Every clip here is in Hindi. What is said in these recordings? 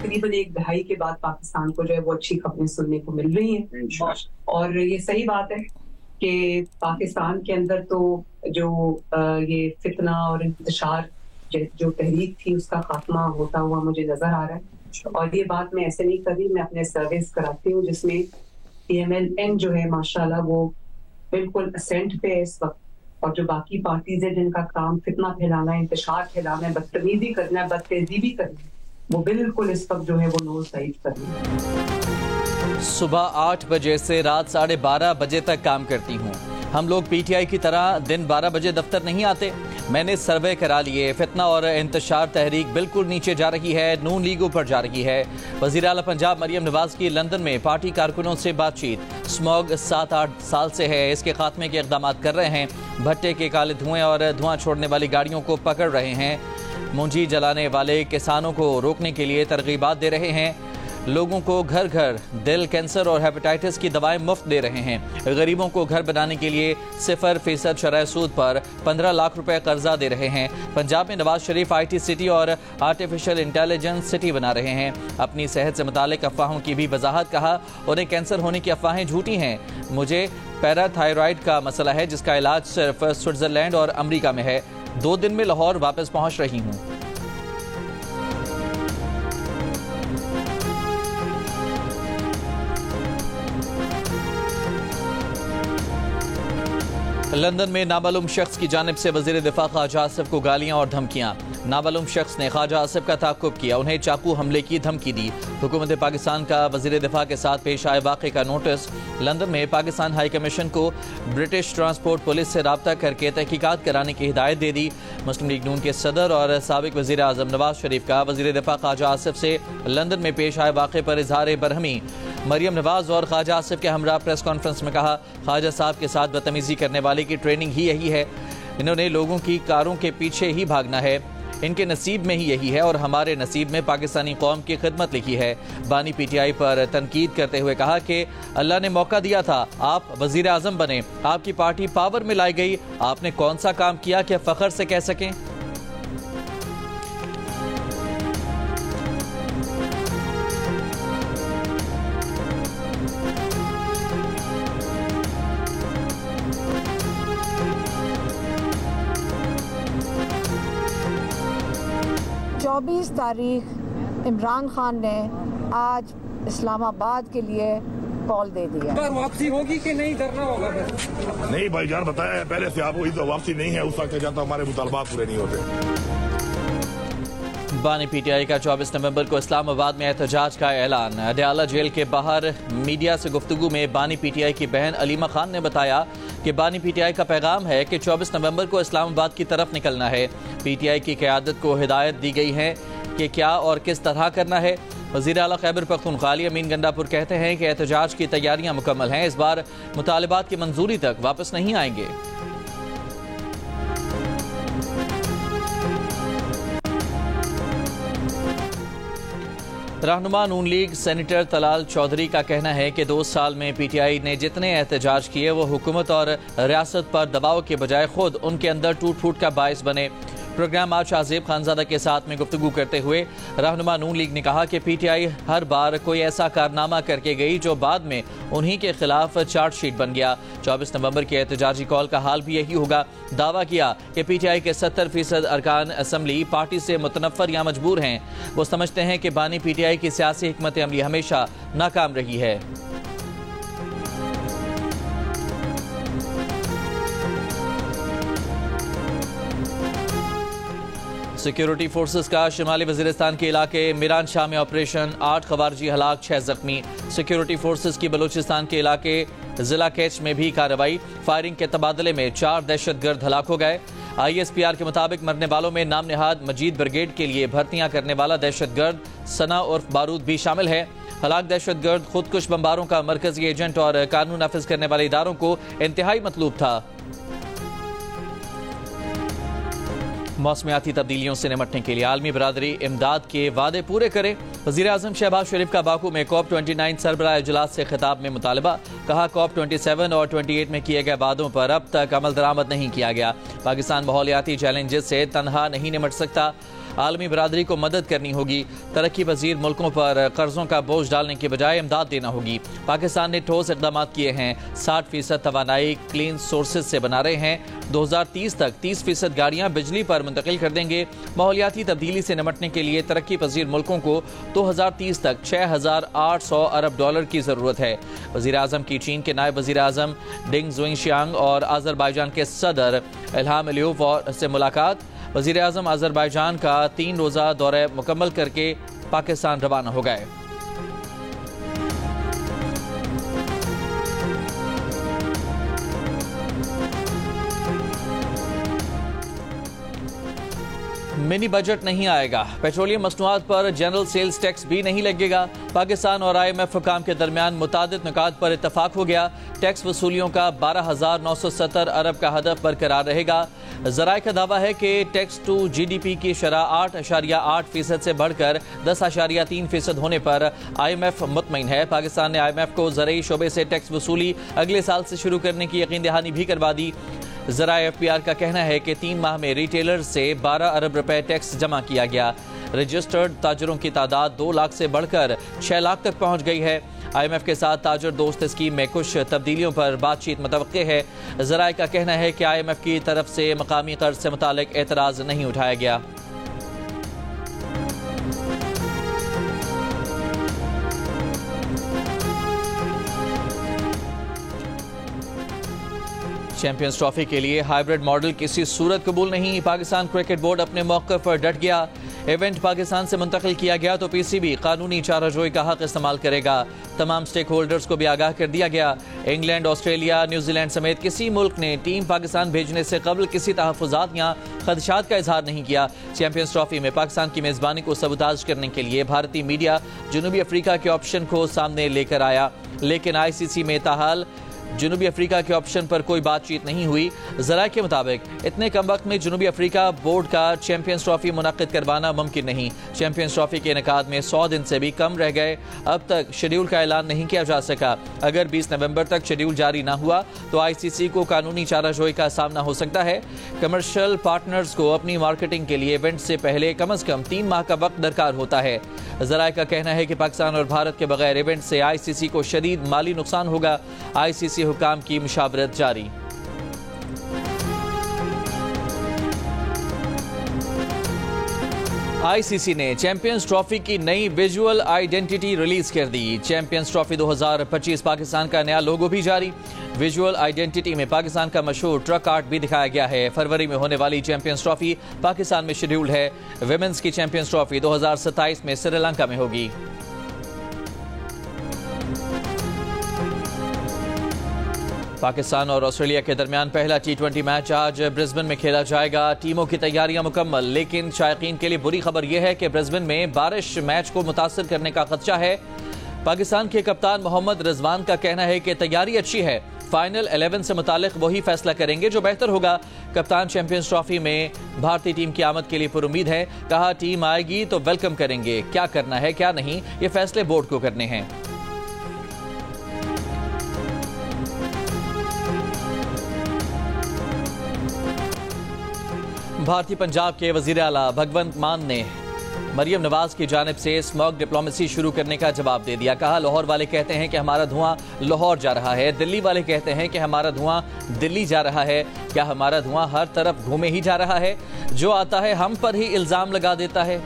तकरीबन एक दहाई के बाद पाकिस्तान को जो है वो अच्छी खबरें सुनने को मिल रही हैं। और ये सही बात है कि पाकिस्तान के अंदर तो जो ये फितना और इंतशार जो तहरीक थी उसका खात्मा होता हुआ मुझे नजर आ रहा है। और ये बात मैं ऐसे नहीं कर रही, मैं अपने सर्वेस कराती हूँ जिसमें PMLN जो है माशाल्लाह वो बिल्कुल असेंट पे है इस वक्त, और जो बाकी पार्टीज है जिनका काम फितना फैलाना है, इंतशार फैलाना है, बदतमीजी करना है, बदतेजी करना है, वो बिल्कुल इस वक्त जो है वो नोज साइड कर रही है। सुबह 8 बजे से रात 12:30 बजे तक काम करती हूँ। हम लोग PTI की तरह दिन 12 बजे दफ्तर नहीं आते। मैंने सर्वे करा लिए। फितना और इंतशार तहरीक बिल्कुल नीचे जा रही है, नून लीग ऊपर जा रही है। वज़ीर आला पंजाब मरियम नवाज की लंदन में पार्टी कारकुनों से बातचीत। स्मॉग 7-8 साल से है, इसके खात्मे के इक़दाम कर रहे हैं। भट्टे के काले धुएं और धुआं छोड़ने वाली गाड़ियों को पकड़ रहे हैं। मुंजी जलाने वाले किसानों को रोकने के लिए तरगीबात दे रहे हैं। लोगों को घर घर दिल, कैंसर और हेपेटाइटिस की दवाएं मुफ्त दे रहे हैं। गरीबों को घर बनाने के लिए 0% शरह सूद पर 15 लाख रुपए कर्जा दे रहे हैं। पंजाब में नवाज शरीफ IT सिटी और आर्टिफिशियल इंटेलिजेंस सिटी बना रहे हैं। अपनी सेहत से मुतालिक अफवाहों की भी वजाहत। कहा उन्हें कैंसर होने की अफवाहें झूठी हैं। मुझे पैराथायराइड का मसला है जिसका इलाज सिर्फ स्विट्जरलैंड और अमरीका में है। 2 दिन में लाहौर वापस पहुंच रही हूँ। लंदन में नामालूम शख्स की जानिब से वज़ीर दिफा ख्वाजा आसिफ को गालियां और धमकियां। नामालूम शख्स ने ख्वाजा आसिफ का ताक़ुब किया, उन्हें चाकू हमले की धमकी दी। हुकूमत पाकिस्तान का वज़ीर दिफा के साथ पेश आए वाक़े का नोटिस। लंदन में पाकिस्तान हाई कमीशन को ब्रिटिश ट्रांसपोर्ट पुलिस से रब्ता करके तहकीकात कराने की हिदायत दे दी। मुस्लिम लीग नून के सदर और साबिक वज़ीर आज़म नवाज शरीफ का वज़ीर दिफा ख्वाजा आसिफ से लंदन में पेश आए वाक़े पर इजहार बरहमी। मरियम नवाज और ख्वाजा आसिफ के हमरा प्रेस कॉन्फ्रेंस में कहा, ख्वाजा साहब के साथ बदतमीजी करने वाले की ट्रेनिंग ही यही है। इन्होंने लोगों की कारों के पीछे ही भागना है। इनके नसीब में ही यही है और हमारे नसीब में पाकिस्तानी कौम की खिदमत लिखी है। बानी PTI पर तनकीद करते हुए कहा कि अल्लाह ने मौका दिया था, आप वजीर आजम बने, आपकी पार्टी पावर में लाई गई, आपने कौन सा काम किया कि फख्र से कह सकें। चौबीस तारीख इमरान खान ने आज इस्लामाबाद के लिए कॉल दे दिया। वापसी होगी कि नहीं, धरना होगा? नहीं भाईजान, बताया है पहले से आपको, तो वापसी नहीं है। उस वक्त जाता हमारे मुतालबात पूरे नहीं होते। बानी PTI का 24 नवंबर को इस्लामाबाद में एहतजाज का ऐलान। अडयाला जेल के बाहर मीडिया से गुफ्तगू में बानी PTI की बहन अलीमा खान ने बताया कि बानी PTI का पैगाम है कि 24 नवंबर को इस्लामाबाद की तरफ निकलना है। PTI की क़यादत को हिदायत दी गई है कि क्या और किस तरह करना है। वज़ीर आला खैबर पख्तूनख्वा अली अमीन गंडापुर कहते हैं कि एहतजाज की तैयारियां मुकम्मल हैं, इस बार मुतालिबात की मंजूरी तक वापस नहीं आएंगे। रहनुमा नून लीग सेनेटर तलाल चौधरी का कहना है कि 2 साल में PTI ने जितने एहतजाज किए वो हुकूमत और रियासत पर दबाव के बजाय खुद उनके अंदर टूट फूट का बायस बने। प्रोग्राम आज शाहजेब खानजादा के साथ में गुफ्तगू करते हुए रहनुमा नून लीग ने कहा कि PTI हर बार कोई ऐसा कारनामा करके गई जो बाद में उन्हीं के खिलाफ चार्जशीट बन गया। 24 नवंबर के एहतजाजी कॉल का हाल भी यही होगा। दावा किया कि PTI के 70% अरकान असम्बली पार्टी से मुतनफ़र या मजबूर हैं। वो समझते हैं कि बानी PTI की सियासी हिकमत अमली हमेशा नाकाम रही है। सिक्योरिटी फोर्सेस का शिमाली वजीरिस्तान के इलाके मिरान शाह में ऑपरेशन, 8 खवारजी हलाक, 6 जख्मी। सिक्योरिटी फोर्सेस की बलूचिस्तान के इलाके जिला कैच में भी कार्रवाई। फायरिंग के तबादले में 4 दहशतगर्द हलाक हो गए। ISPR के मुताबिक मरने वालों में नाम निहाद मजीद ब्रिगेड के लिए भर्तियां करने वाला दहशतगर्द सना उर्फ बारूद भी शामिल है। हलाक दहशतगर्द खुदकुश बमबारों का मरकजी एजेंट और कानून नाफिज करने वाले इदारों को इंतहाई मतलूब था। मौसमियाती तब्दीलियों से निपटने के लिए आलमी बरादरी इमदाद के वादे पूरे करे। वज़ीर आज़म शहबाज शरीफ का बाकू में COP29 सरबराह इजलास से खिताब में मुतालबा। कहा COP27 और 28 में किए गए वादों पर अब तक अमल दरामद नहीं किया गया। पाकिस्तान माहौलियाती चैलेंजेस से तनहा नहीं निपट सकता। आलमी बरादरी को मदद करनी होगी। तरक्की पजीर मुल्कों पर कर्जों का बोझ डालने के बजाय इमदाद देना होगी। पाकिस्तान ने ठोस इक़दाम किए हैं। 60% तवानाई क्लीन सोर्सेज से बना रहे हैं। 2030 तक 30% गाड़ियां बिजली पर मुंतकिल कर देंगे। माहौलियाती तब्दीली से निपटने के लिए तरक्की पजीर मुल्कों को 2030 तक 6,800 अरब डॉलर की जरूरत है। वजीर आजम की चीन के नायब वजीर आजम डिंग जुइनशियांग और आज़रबाईजान के सदर इल्हाम अलीयव से मुलाकात। वजीर आजम आज़रबाईजान का 3 रोज़ा दौरा मुकम्मल करके पाकिस्तान रवाना हो गए। मिनी बजट नहीं आएगा। पेट्रोलियम मसनूआत पर जनरल सेल्स टैक्स भी नहीं लगेगा। पाकिस्तान और IMF हुकाम के दरमियान मुतादिद नुकात पर इत्तफाक हो गया। टैक्स वसूलियों का 12,970 अरब का हदफ बरकरार रहेगा। ज़राए का दावा है कि टैक्स टू GDP की शरह 8.8% से बढ़कर 10.3% होने पर IMF मुतमईन है। पाकिस्तान ने IMF को ज़राई शोबे से टैक्स वसूली अगले साल से शुरू करने की यकीन दहानी भी करवा दी। ज़राए FPR का कहना है कि 3 माह में रिटेलर से 12 अरब रुपए टैक्स जमा किया गया। रजिस्टर्ड ताजरों की तादाद 2 लाख से बढ़कर 6 लाख तक पहुंच गई है। IMF के साथ ताजर दोस्त स्कीम में कुछ तब्दीलियों पर बातचीत मुतवक्के है। ज़राए का कहना है कि IMF की तरफ से मकामी कर्ज से मुतालिक एतराज़ नहीं उठाया गया। चैंपियंस ट्रॉफी के लिए हाइब्रिड मॉडल किसी सूरत कबूल नहीं। पाकिस्तान क्रिकेट बोर्ड अपने मौक़िफ़ पर डट गया। इवेंट पाकिस्तान से मुंतकिल किया गया तो PCB कानूनी चाराजोई का हक इस्तेमाल करेगा। तमाम स्टेक होल्डर्स को भी आगाह कर दिया गया। इंग्लैंड, ऑस्ट्रेलिया, न्यूजीलैंड समेत किसी मुल्क ने टीम पाकिस्तान भेजने से कबल किसी तहफ़्फ़ुज़ात या खदशात का इजहार नहीं किया। चैंपियंस ट्रॉफी में पाकिस्तान की मेज़बानी को सबूताज करने के लिए भारतीय मीडिया जनूबी अफ्रीका के ऑप्शन को सामने लेकर आया, लेकिन ICC में ताहाल जनूबी अफ्रीका के ऑप्शन पर कोई बातचीत नहीं हुई। ज़राए के मुताबिक इतने कम वक्त में जनूबी अफ्रीका बोर्ड का चैंपियंस ट्रॉफी मुनक़्क़िद करवाना मुमकिन नहीं। चैंपियंस ट्रॉफी के इनेकाद में 100 दिन से भी कम रह गए। अब तक शेड्यूल का ऐलान नहीं किया जा सका। अगर 20 नवंबर तक शेड्यूल जारी न हुआ तो ICC को कानूनी चाराजोई का सामना हो सकता है। कमर्शियल पार्टनर्स को अपनी मार्केटिंग के लिए इवेंट से पहले कम अज़ कम 3 माह का वक्त दरकार होता है। ज़राए का कहना है कि पाकिस्तान और भारत के बगैर इवेंट से ICC को शदीद माली नुकसान होगा। ICC हुकाम की मुशावरत जारी। ICC ने चैंपियंस ट्रॉफी की नई विजुअल आइडेंटिटी रिलीज कर दी। चैंपियंस ट्रॉफी 2025 पाकिस्तान का नया लोगो भी जारी। विजुअल आइडेंटिटी में पाकिस्तान का मशहूर ट्रक आर्ट भी दिखाया गया है। फरवरी में होने वाली चैंपियंस ट्रॉफी पाकिस्तान में शेड्यूल्ड है। विमेंस की चैंपियंस ट्रॉफी 2027 में श्रीलंका में होगी। पाकिस्तान और ऑस्ट्रेलिया के दरमियान पहला T20 मैच आज ब्रिस्बेन में खेला जाएगा। टीमों की तैयारियां मुकम्मल, लेकिन शायकीन के लिए बुरी खबर यह है कि ब्रिस्बेन में बारिश मैच को मुतासर करने का खदशा है। पाकिस्तान के कप्तान मोहम्मद रिजवान का कहना है कि तैयारी अच्छी है, फाइनल 11 से मुतालिक वही फैसला करेंगे जो बेहतर होगा। कप्तान चैंपियंस ट्रॉफी में भारतीय टीम की आमद के लिए पुरुमीद है। कहा टीम आएगी तो वेलकम करेंगे, क्या करना है क्या नहीं ये फैसले बोर्ड को करने हैं। भारतीय पंजाब के वजीर आला भगवंत मान ने मरियम नवाज की जानिब से स्मॉग डिप्लोमेसी शुरू करने का जवाब दे दिया। कहा लाहौर वाले कहते हैं कि हमारा धुआं लाहौर जा रहा है, दिल्ली वाले कहते हैं कि हमारा धुआं दिल्ली जा रहा है। क्या हमारा धुआं हर तरफ घूमे ही जा रहा है? जो आता है हम पर ही इल्जाम लगा देता है।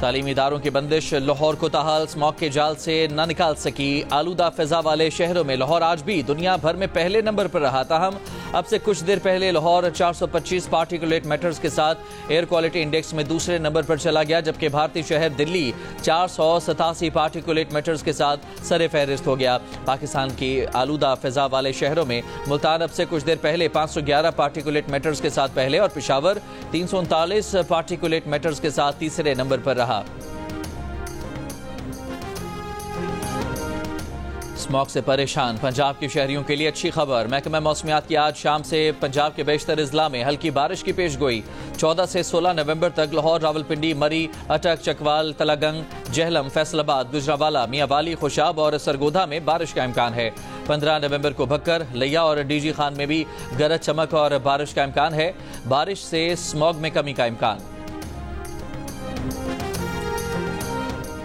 तालीमी इदारों की बंदिश लाहौर को ताहाल स्मॉग के जाल से न निकाल सकी। आलूदा फिजा वाले शहरों में लाहौर आज भी दुनिया भर में पहले नंबर पर रहा। ताहम अब से कुछ देर पहले लाहौर 425 पार्टिकुलेट मैटर्स के साथ एयर क्वालिटी इंडेक्स में दूसरे नंबर पर चला गया, जबकि भारतीय शहर दिल्ली 487 पार्टिकुलेट मैटर्स के साथ सरे फहरिस्त हो गया। पाकिस्तान की आलूदा फिजा वाले शहरों में मुल्तान अब से कुछ देर पहले 511 पार्टिकुलेट मैटर्स के साथ पहले और पेशावर 339 पार्टिकुलेट मैटर्स के साथ तीसरे नंबर पर रहा। स्मॉग से परेशान पंजाब के शहरियों के लिए अच्छी खबर। महकमा मौसमियात की आज शाम से पंजाब के बेशतर अजला में हल्की बारिश की पेशगोई। 14 से 16 नवंबर तक लाहौर, रावलपिंडी, मरी, अटक, चकवाल, तलागंग, जहलम, फैसलाबाद, गुजरावाला, मियांवाली, खुशाब और सरगोधा में बारिश का इम्कान है। 15 नवंबर को भक्कर, लिया और डीजी खान में भी गरज चमक और बारिश का इम्कान है। बारिश से स्मॉग में कमी का इम्कान।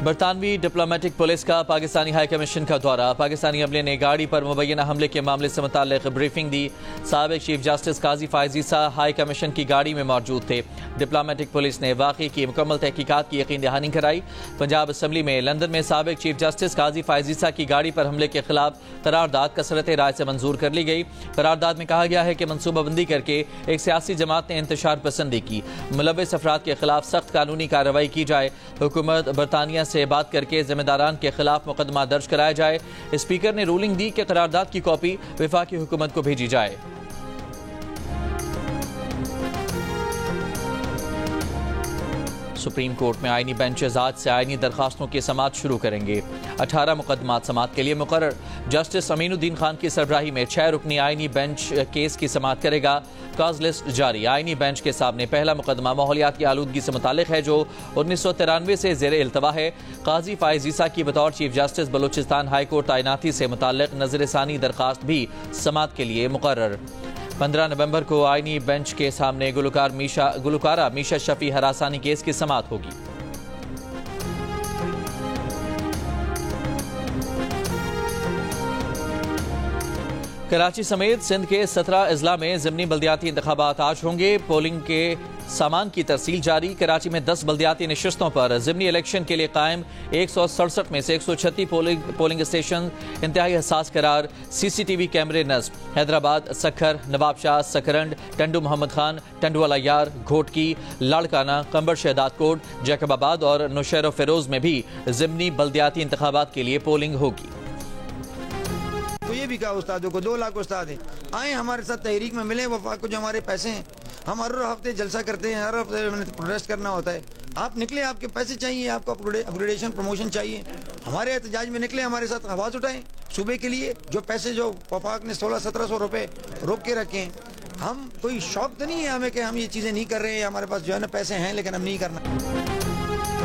बरतानवी डिप्लोमेटिक पुलिस का पाकिस्तानी हाई कमीशन का दौरा। पाकिस्तानी अमले ने गाड़ी पर मुबैना हमले के मामले से मुताल्लिक ब्रीफिंग दी। साबिक चीफ जस्टिस काजी फायज ईसा हाई कमीशन की गाड़ी में मौजूद थे। डिप्लोमेटिक पुलिस ने वाक़ई की मुकम्मल तहकीकात की यकीन दहानी कराई। पंजाब असम्बली में लंदन में साबिक चीफ जस्टिस काजी फायज ईसा की गाड़ी पर हमले के खिलाफ करारदाद कसरत राय से मंजूर कर ली गई। करारदाद में कहा गया है कि मनसूबाबंदी करके एक सियासी जमात ने इंतशार पसंदी की। मुलव्विस अफराद के खिलाफ सख्त कानूनी कार्रवाई की जाए। हुकूमत बरतानिया से बात करके जिम्मेदारान के खिलाफ मुकदमा दर्ज कराया जाए। स्पीकर ने रूलिंग दी कि करारदाद की कॉपी वफाकी हुकूमत को भेजी जाए। सुप्रीम कोर्ट में आईनी बेंचेस आज से आईनी दरखास्तों की समाअत शुरू करेंगे। 18 मुकदमात समाअत के लिए मुकर्रर। जस्टिस अमीनुद्दीन खान की सरबराही में 6 रुकनी आईनी बेंच केस की समाअत करेगा। काज लिस्ट जारी। आईनी बेंच के सामने पहला मुकदमा माहौलियात की आलूदगी से मुतालिक है, जो 1993 से ज़ेर इल्तवा है। काजी फायज ईसा की बतौर chief justice Balochistan high court तैनाती से मुतालिक नजरसानी दरखास्त भी समाअत के लिए मुकर्रर। 15 नवंबर को आईनी बेंच के सामने गुलकारा मीशा शफी हरासानी केस की समाअत होगी। कराची समेत सिंध के 17 अजला में ज़िमनी बल्दियाती इंतखाबात आज होंगे। पोलिंग के सामान की तरसील जारी। कराची में 10 बल्दियाती नशिस्तों पर ज़िमनी इलेक्शन के लिए कायम 167 में से 136 पोलिंग स्टेशन इंतहाई हसास करार। CCTV कैमरे नस्ब। हैदराबाद, सखर, नवाबशाह, सकरंड, टंडू मोहम्मद खान, टंडुवाला यार, घोटकी, लाड़काना, कंबर शहदाद कोट, जैकबाबाद और नौशहर फिरोज में भी ज़िमनी बल्दियाती इंतखाबात के लिए पोलिंग होगी। तो ये भी कहा उस्तादों को, 2 लाख उस्ताद हैं, आए हमारे साथ तहरीक में मिले। वफाक को जो हमारे पैसे हैं, हम हर हफ्ते जलसा करते हैं, हर हफ्ते प्रोटेस्ट करना होता है। आप निकले, आपके पैसे चाहिए, आपको अपग्रेडेशन प्रमोशन चाहिए, हमारे एहतजाज में निकले, हमारे साथ आवाज़ उठाएं सूबे के लिए। जो पैसे जो वफाक ने 1600-1700 रुपये रोक के रखे हैं, हम कोई शौक तो नहीं है हमें कि हम ये चीज़ें नहीं कर रहे हैं, हमारे पास जो है ना पैसे हैं लेकिन हम नहीं करना।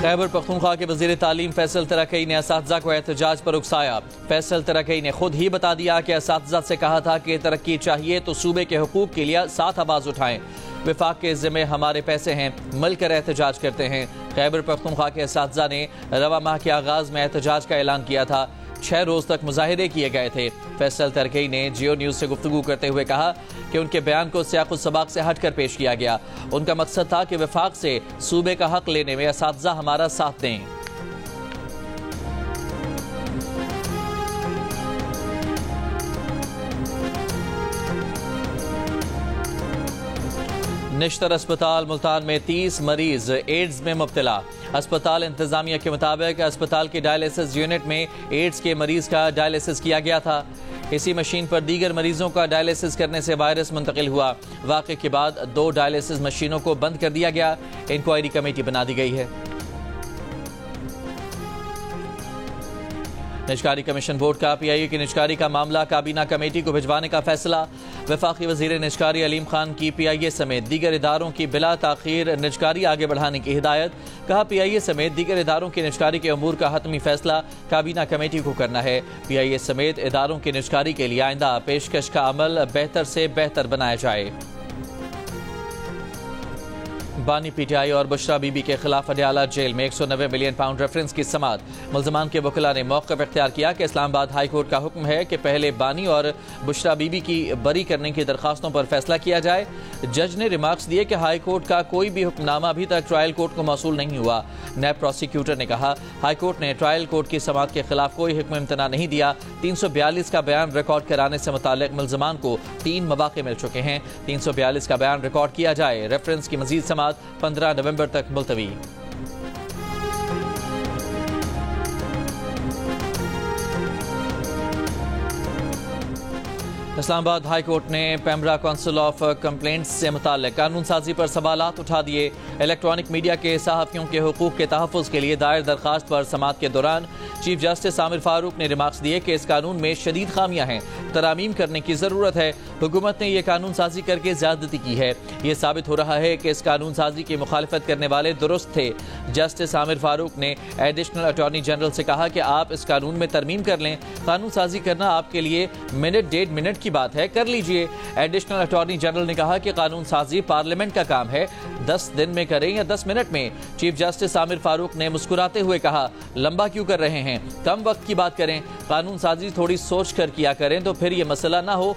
खैबर पख्तूनख्वा के वज़ीर तालीम फैसल तरकई ने असातिज़ा को एहतजाज पर उकसाया। फैसल तरकई ने खुद ही बता दिया कि असातिज़ा से कहा था कि तरक्की चाहिए तो सूबे के हुकूक के लिए साथ आवाज़ उठाएं। विफाक के ज़िम्मे हमारे पैसे हैं, मिलकर एहतजाज करते हैं। खैबर पख्तूनख्वा के असातिज़ा ने रवा माह के आगाज़ में एहतजाज का ऐलान किया था। 6 रोज़ तक मुजाहिरे किए गए थे। फैसल तरकई ने जियो न्यूज़ से गुफ्तगू करते हुए कहा कि उनके बयान को सियाक़ुस्सबाक़ से हटकर पेश किया गया। उनका मकसद था कि वफाक से सूबे का हक लेने में असातिज़ा हमारा साथ दें। निश्तर अस्पताल मुल्तान में 30 मरीज एड्स में मुब्तला। अस्पताल इंतजामिया के मुताबिक अस्पताल के डायलिसिस यूनिट में एड्स के मरीज का डायलिसिस किया गया था। इसी मशीन पर दीगर मरीजों का डायलिसिस करने से वायरस मुंतकिल हुआ। वाक़े के बाद 2 डायलिसिस मशीनों को बंद कर दिया गया। इंक्वायरी कमेटी बना दी गई है। निजकारी कमीशन बोर्ड का PIA की निजकारी का मामला काबीना कमेटी को भिजवाने का फैसला। वफाकी वजीर निजकारी अलीम खान की PIA समेत दीगर इदारों की बिला ताखीर निजकारी आगे बढ़ाने की हिदायत। कहा PIA समेत दीगर इदारों की निजकारी के अमूर का हतमी फैसला काबीना कमेटी को करना है। PIA समेत इदारों की निजकारी के लिए आइंदा पेशकश का अमल बेहतर से बेहतर बनाया जाए। बानी PTI और बुशरा बीबी के खिलाफ अडयाला जेल में 190 मिलियन पाउंड रेफरेंस की समाअत। मुल्ज़मान के वकीला ने मौक़िफ़ इख्तियार किया कि इस्लामाबाद हाई कोर्ट का हुक्म है कि पहले बानी और बुशरा बीबी की बरी करने की दरखास्तों पर फैसला किया जाए। जज ने रिमार्क्स दिए कि हाई कोर्ट का कोई भी हुक्मनामा अभी तक ट्रायल कोर्ट को मौसूल नहीं हुआ। नैब प्रोसिक्यूटर ने कहा हाई कोर्ट ने ट्रायल कोर्ट की समाअत के खिलाफ कोई हुक्म इम्तना नहीं दिया। 342 का बयान रिकॉर्ड कराने से मुताल्लिक मुल्ज़मान को 3 मौक़े मिल चुके हैं। 342 का बयान रिकॉर्ड किया जाए। रेफरेंस की मजीद समाअत 15 नवंबर तक मुलतवी। इस्लामाबाद हाई कोर्ट ने पेमरा काउंसिल ऑफ कंप्लेंट्स से मुताल्लिक कानून साजी पर सवालात उठा दिए। इलेक्ट्रॉनिक मीडिया के सहाफ़ियों के हुकूक के तहफ़्फ़ुज़ के लिए दायर दरख्वास्त पर समाअत के दौरान चीफ जस्टिस आमिर फारूक ने रिमार्क्स दिए कि इस कानून में शदीद खामियां हैं, तरामीम करने की ज़रूरत है। हुकूमत ने यह कानून साजी करके ज़्यादती की है। ये साबित हो रहा है कि इस कानून साजी की मुखालफत करने वाले दुरुस्त थे। जस्टिस आमिर फारूक ने एडिशनल अटॉर्नी जनरल से कहा कि आप इस कानून में तरमीम कर लें। कानून साजी करना आपके लिए मिनट 1.5 मिनट की बात है, कर लीजिए। एडिशनल अटॉर्नी जनरल ने कहा कि कानून साजी पार्लियामेंट का काम है, 10 दिन में करें या 10 मिनट में। चीफ जस्टिस आमिर फारूक ने मुस्कुराते हुए कहा, लंबा क्यों कर रहे हैं, कम वक्त की बात करें। कानून साजी थोड़ी सोच कर किया करें तो फिर ये मसला ना हो।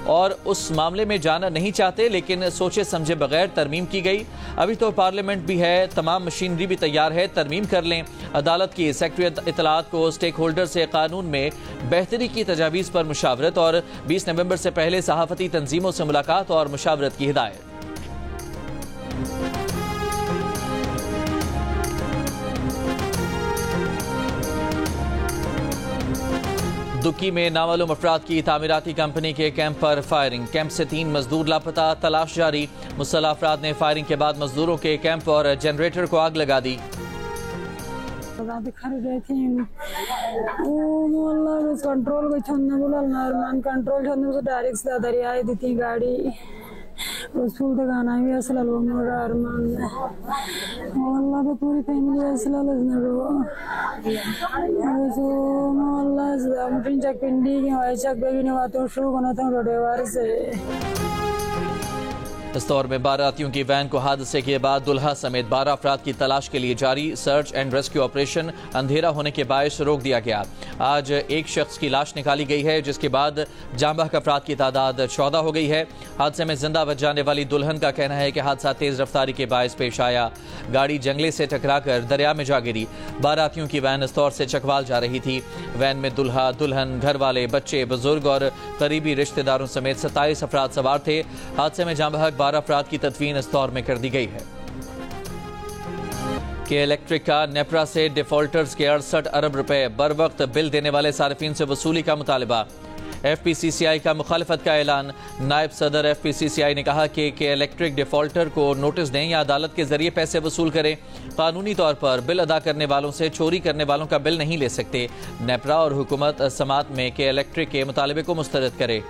और उस मामले में जाना नहीं चाहते, लेकिन सोचे समझे बगैर तरमीम की गई। अभी तो पार्लियामेंट भी है, तमाम मशीनरी भी तैयार है, तरमीम कर लें। अदालत की सेक्रेटरी इत्तलात को स्टेक होल्डर से कानून में बेहतरी की तजावीज़ पर मुशावरत और 20 नवंबर से पहले सहाफ़ती तंजीमों से मुलाकात और मुशावरत की हिदायत। दुक्की में नामालूम अफराद की तामीराती कंपनी के कैंप पर फायरिंग। कैंप से 3 मजदूर लापता, तलाश जारी। मुसल्लह अफराद ने फायरिंग के बाद मजदूरों के कैंप और जनरेटर को आग लगा दी। गाड़ी रसूल तक आना भी असल अरमान अल्लाह को पूरी फैमिली असल मुझे पिंडी की बेबी ने बातों शुरू करना था रोडेवार से। इस दौर में बारातियों की वैन को हादसे के बाद दुल्हा समेत 12 अफराद की तलाश के लिए जारी। सर्च एंड रेस्क्यू ऑपरेशन अंधेरा होने के बायस रोक दिया गया। आज एक शख्स की लाश निकाली गई है, जिसके बाद जांबाक अफराद की तादाद 14 हो गई है। हादसे में जिंदा बच जाने वाली दुल्हन का कहना है कि हादसा तेज रफ्तारी के बायस पेश आया। गाड़ी जंगले से टकराकर दरिया में जा गिरी। बारातियों की वैन इस दौर से चकवाल जा रही थी। वैन में दुल्हा, दुल्हन, घर वाले, बच्चे, बुजुर्ग और करीबी रिश्तेदारों समेत 27 अफराद सवार थे। हादसे में जांबाक 12 अफराद की तदफीन इस दौर में कर दी गई है। के इलेक्ट्रिक का नेपरा से डिफॉल्टर्स के 68 अरब रुपए बर वक्त बिल देने वाले सार्फिन से वसूली का मुतालबा। FPCCI का मुखालफत का ऐलान। नायब सदर FPCCI ने कहा कि इलेक्ट्रिक डिफॉल्टर को नोटिस दें या अदालत के जरिए पैसे वसूल करें। कानूनी तौर पर बिल अदा करने वालों से चोरी करने वालों का बिल नहीं ले सकते। नेपरा और हुकूमत समात में के इलेक्ट्रिक के मुतालबे को मुस्तरद करे।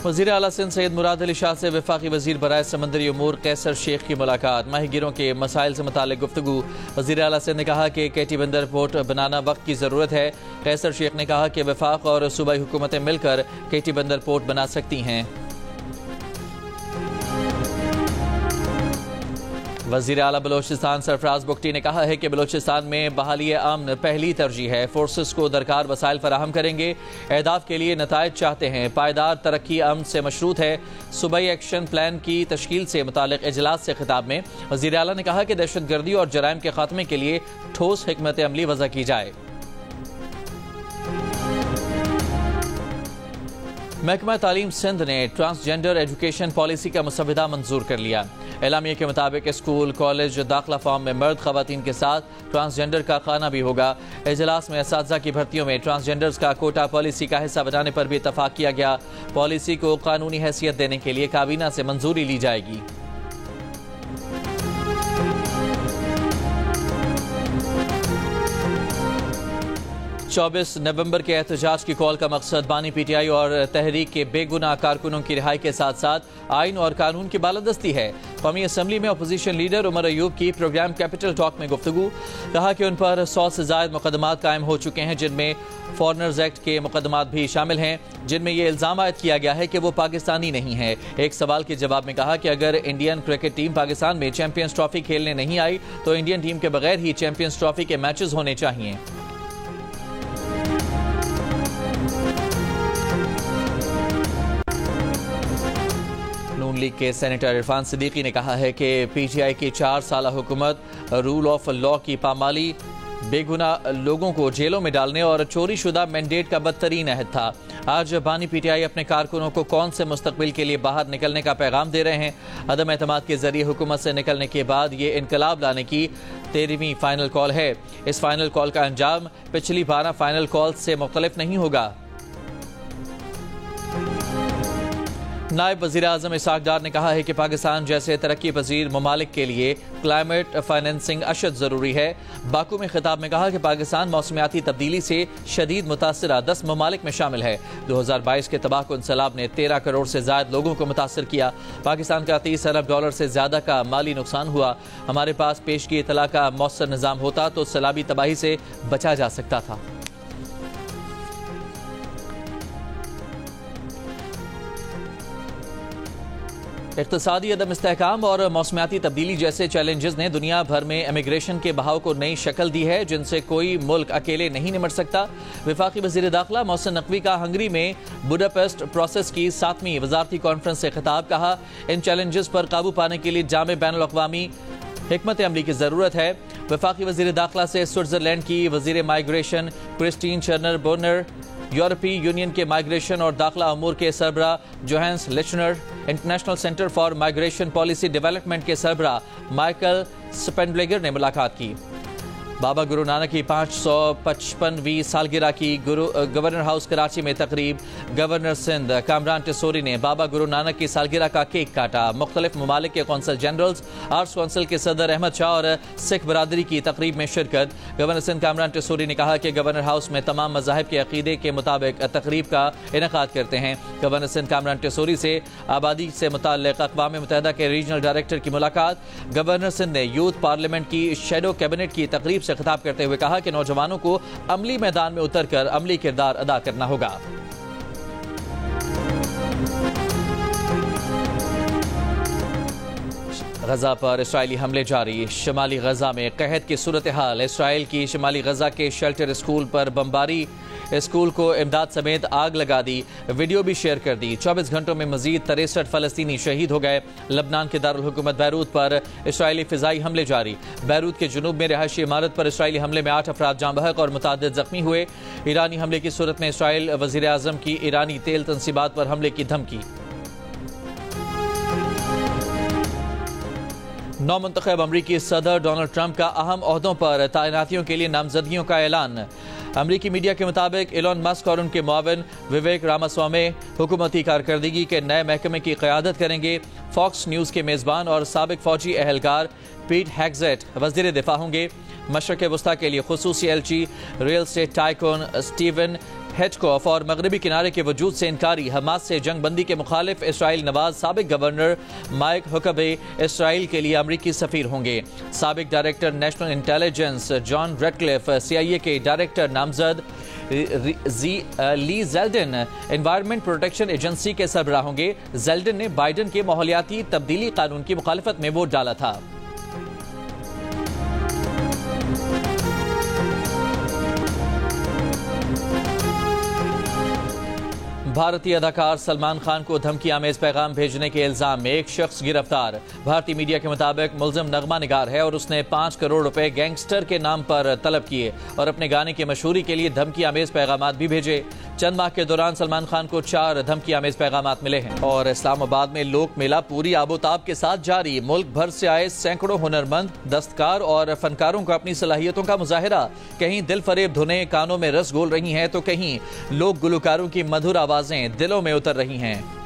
वज़ीर आला सिंध सैयद मुराद अली शाह से वफाकी वज़ीर बराए समंदरी उमूर कैसर शेख की मुलाकात। माहीगीरों के मसाइल से मुताल्लिक़ गुफ्तगू। वज़ीर आला सिंध ने कहा कि केटी बंदर पोर्ट बनाना वक्त की ज़रूरत है। कैसर शेख ने कहा कि वफाक और सूबाई हुकूमतें मिलकर केटी बंदर पोर्ट बना सकती हैं। वज़ीर आला बलोचिस्तान सरफराज बुगटी ने कहा है कि बलोचिस्तान में बहाली अमन पहली तरजीह है। फोर्सेस को दरकार वसाइल फराहम करेंगे। अहदाफ के लिए नताइज चाहते हैं। पायदार तरक्की अमन से मशरूत है। सूबाई एक्शन प्लान की तश्कील से मुतालिक इजलास से खिताब में वज़ीर आला ने कहा कि दहशत गर्दी और जराइम के खात्मे के लिए ठोस हिकमत अमली वज़ा की जाए। महकमा तालीम सिंध ने ट्रांसजेंडर एजुकेशन पॉलिसी का मसवदा मंजूर कर लिया। एलामिया के मुताबिक स्कूल, कॉलेज, दाखिला फॉर्म में मर्द खवातीन के साथ ट्रांसजेंडर का खाना भी होगा। इजलास में असातिज़ा की भर्तियों में ट्रांसजेंडर्स का कोटा पॉलिसी का हिस्सा बनाने पर भी इत्तफाक किया गया। पॉलिसी को कानूनी हैसियत देने के लिए काबीना से मंजूरी ली जाएगी। 24 नवंबर के एहतजाज की कॉल का मकसद बानी PTI और तहरीक के बेगुनाह कारकुनों की रिहाई के साथ साथ आइन और कानून की बालादस्ती है। कौमी असम्बली में अपोजिशन लीडर उमर अयूब की प्रोग्राम कैपिटल टॉक में गुफ्तगू। कहा कि उन पर 100 से ज़ायद मुकदमात कायम हो चुके हैं, जिनमें फॉरनर्स एक्ट के मुकदमात भी शामिल हैं, जिनमें यह इल्ज़ाम आयद किया गया है कि वो पाकिस्तानी नहीं है। एक सवाल के जवाब में कहा कि अगर इंडियन क्रिकेट टीम पाकिस्तान में चैंपियंस ट्रॉफी खेलने नहीं आई तो इंडियन टीम के बगैर ही चैंपियंस ट्रॉफी के मैचेस होने चाहिए। नून लीग के सेनेटर इरफान सिद्दीकी ने कहा है कि PTI की 4 साल हुकूमत रूल ऑफ लॉ की पामाली, बेगुनाह लोगों को जेलों में डालने और चोरी शुदा मैंडेट का बदतरीन अहद था। आज बानी पीटीआई अपने कारकुनों को कौन से मुस्तकबिल के लिए बाहर निकलने का पैगाम दे रहे हैं। अदम एतमाद के जरिए हुकूमत से निकलने के बाद ये इनकलाब लाने की 13वीं फाइनल कॉल है। इस फाइनल कॉल का अंजाम पिछली 12 फाइनल कॉल से मुख्तलिफ नहीं होगा। नायब वज़ीर आज़म इसहाक डार ने कहा है कि पाकिस्तान जैसे तरक्की पजीर ममालिक के लिए क्लाइमेट फाइनेंसिंग अशद ज़रूरी है। बाकू में खिताब में कहा कि पाकिस्तान मौसमियाती तब्दीली से शदीद मुतासरा 10 ममालिक में शामिल है। 2022 के तबाहकुन सैलाब ने 13 करोड़ से ज़ायद लोगों को मुतासर किया। पाकिस्तान का 30 अरब डॉलर से ज़्यादा का माली नुकसान हुआ। हमारे पास पेशगी इतला का मौसर निज़ाम होता तो सैलाबी तबाही से बचा जा सकता था। इक़्तिसादी अदम इस्तेहकाम और मौसमियाती तब्दीली जैसे चैलेंजेस ने दुनिया भर में इमिग्रेशन के बहाव को नई शक्ल दी है, जिनसे कोई मुल्क अकेले नहीं निमट सकता। वफाकी वज़ीर दाखिला मोहसिन नकवी का हंगरी में बुडापेस्ट प्रोसेस की 7वीं वज़ारती कॉन्फ्रेंस से खिताब। कहा, इन चैलेंजेस पर काबू पाने के लिए जामे बैनुल अक़वामी हिकमत अमली की ज़रूरत है। वफाकी वज़ीर दाखिला से स्विट्ज़रलैंड की वज़ीर माइग्रेशन क्रिस्टीन शर्नर बोर्नर, यूरोपीय यूनियन के माइग्रेशन और दाखिला अमूर के सरबरा Johannes Lichtner, International Centre for Migration Policy Development के सरबरा माइकल स्पेंडलेगर ने मुलाकात की। बाबा गुरु नानक की 555वीं सालगिरह की गवर्नर हाउस कराची में तकरीब। गवर्नर सिंध कामरान टिसोरी ने बाबा गुरु नानक की सालगिरह का केक काटा। मुख्तलिफ ममालिक के कौंसल जनरल्स, आर्ट्स कौंसिल के सदर अहमद शाह और सिख बरादरी की तकरीब में शिरकत। गवर्नर सिंध कामरान टिसोरी ने कहा कि गवर्नर हाउस में तमाम मज़ाहिब के अकीदे के मुताबिक तकरीब का इनेकाद करते हैं। गवर्नर सिंध कामरान टिसोरी से आबादी से मुताल्लिक अक़वाम मुत्तहिदा के रीजनल डायरेक्टर की मुलाकात। गवर्नर सिंध ने यूथ पार्लियामेंट की शैडो कैबिनेट की तकरीब से खिताब करते हुए कहा कि नौजवानों को अमली मैदान में उतरकर अमली किरदार अदा करना होगा। गजा पर इस्राइली हमले जारी। शमाली गजा में कहत की सूरत हाल। इस्राइल की शमाली गजा के शेल्टर स्कूल पर बमबारी, स्कूल को इमदाद समेत आग लगा दी। वीडियो भी शेयर कर दी। 24 घंटों में मजीद 63 फलस्तीनी शहीद हो गए। लबनान के दारुल हुकूमत बैरूत पर इस्राइली फिजाई हमले जारी। बैरूत के जुनूब में रिहायशी इमारत पर इस्राइली हमले में 8 अफराद जाँ बहक और मुतादिद जख्मी हुए। ईरानी हमले की सूरत में इस्राइल वज़ीर आज़म की ईरानी तेल तंसीबात पर हमले की धमकी। नौमुंतखब अमरीकी सदर डोनाल्ड ट्रंप का अहम ओहदों पर तैनातियों के लिए नामजदगियों का ऐलान। अमरीकी मीडिया के मुताबिक एलन मस्क और उनके मुआविन विवेक रामास्वामी हुकूमती कारकर्दगी के नए महकमे की क़यादत करेंगे। फॉक्स न्यूज़ के मेज़बान और साबिक फौजी एहलकार पीट हेग्जेट वज़ीर दिफा होंगे। मशरक़ वस्ता के लिए खुसूसी एलची रियल स्टेट टाइकून स्टीवन हेचकॉफ और मगरबी किनारे के वजूद से इनकारी हमास से जंग बंदी के मुखालिफ इसराइल नवाज साबिक गवर्नर माइक हुकबे इसराइल के लिए अमरीकी सफीर होंगे। साबिक director national intelligence John Radcliffe CIA के डायरेक्टर नामजद Lee Zeldin environment protection agency के सरबराह होंगे। जेल्डन ने बाइडन के माहौलियाती तब्दीली कानून की मुखालिफत में वोट डाला था। भारतीय अदाकार सलमान खान को धमकी आमेज पैगाम भेजने के इल्जाम में एक शख्स गिरफ्तार। भारतीय मीडिया के मुताबिक मुल्जिम नगमा निगार है और उसने 5 करोड़ रुपए गैंगस्टर के नाम पर तलब किए और अपने गाने की मशहूरी के लिए धमकी आमेज पैगाम भी भेजे। चंद माह के दौरान सलमान खान को 4 धमकी आमेज पैगाम मिले हैं। और इस्लामाबाद में लोक मेला पूरी आबोताब के साथ जारी। मुल्क भर से आए सैकड़ों हुनरमंद, दस्तकार और फनकारों का अपनी सलाहियतों का मुजाहिरा। कहीं दिल फरेब धुनें कानों में रस घोल रही हैं तो कहीं लोक गुलकारों की मधुर आवाजें दिलों में उतर रही हैं।